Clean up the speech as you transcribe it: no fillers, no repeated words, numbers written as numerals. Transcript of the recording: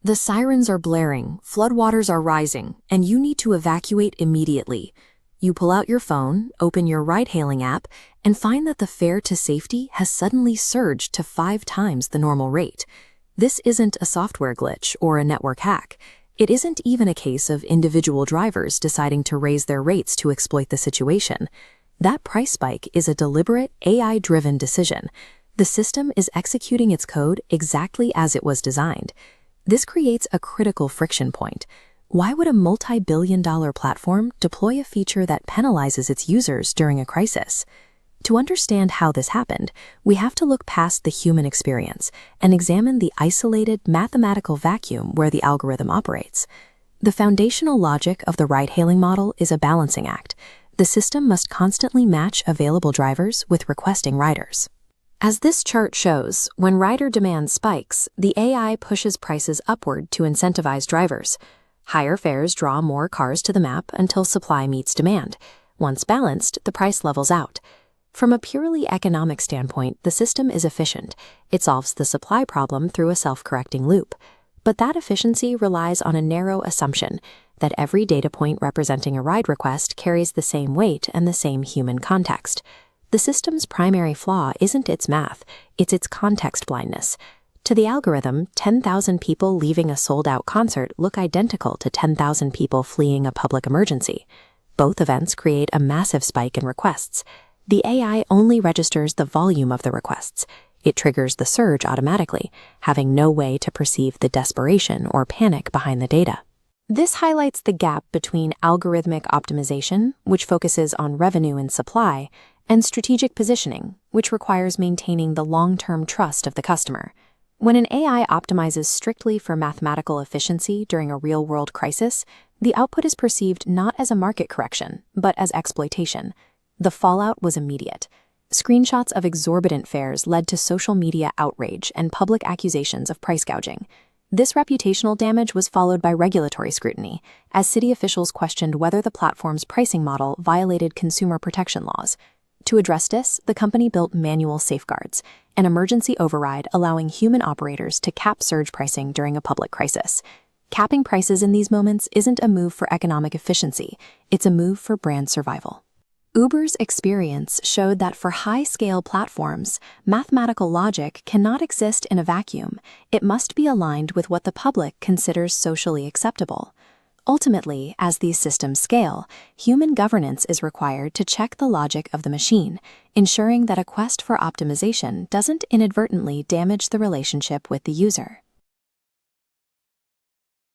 The sirens are blaring, floodwaters are rising, and you need to evacuate immediately. You pull out your phone, open your ride-hailing app, and find that the fare to safety has suddenly surged to 5 times the normal rate. This isn't a software glitch or a network hack. It isn't even a case of individual drivers deciding to raise their rates to exploit the situation. That price spike is a deliberate, AI-driven decision. The system is executing its code exactly as it was designed. This creates a critical friction point. Why would a multi-billion-dollar platform deploy a feature that penalizes its users during a crisis? To understand how this happened, we have to look past the human experience and examine the isolated mathematical vacuum where the algorithm operates. The foundational logic of the ride-hailing model is a balancing act. The system must constantly match available drivers with requesting riders. As this chart shows, when rider demand spikes, the AI pushes prices upward to incentivize drivers. Higher fares draw more cars to the map until supply meets demand. Once balanced, the price levels out. From a purely economic standpoint, the system is efficient. It solves the supply problem through a self-correcting loop. But that efficiency relies on a narrow assumption that every data point representing a ride request carries the same weight and the same human context. The system's primary flaw isn't its math, it's its context blindness. To the algorithm, 10,000 people leaving a sold-out concert look identical to 10,000 people fleeing a public emergency. Both events create a massive spike in requests. The AI only registers the volume of the requests. It triggers the surge automatically, having no way to perceive the desperation or panic behind the data. This highlights the gap between algorithmic optimization, which focuses on revenue and supply, and strategic positioning, which requires maintaining the long-term trust of the customer. When an AI optimizes strictly for mathematical efficiency during a real-world crisis, the output is perceived not as a market correction, but as exploitation. The fallout was immediate. Screenshots of exorbitant fares led to social media outrage and public accusations of price gouging. This reputational damage was followed by regulatory scrutiny, as city officials questioned whether the platform's pricing model violated consumer protection laws. To address this, the company built manual safeguards, an emergency override allowing human operators to cap surge pricing during a public crisis. Capping prices in these moments isn't a move for economic efficiency, it's a move for brand survival. Uber's experience showed that for high-scale platforms, mathematical logic cannot exist in a vacuum. It must be aligned with what the public considers socially acceptable. Ultimately, as these systems scale, human governance is required to check the logic of the machine, ensuring that a quest for optimization doesn't inadvertently damage the relationship with the user.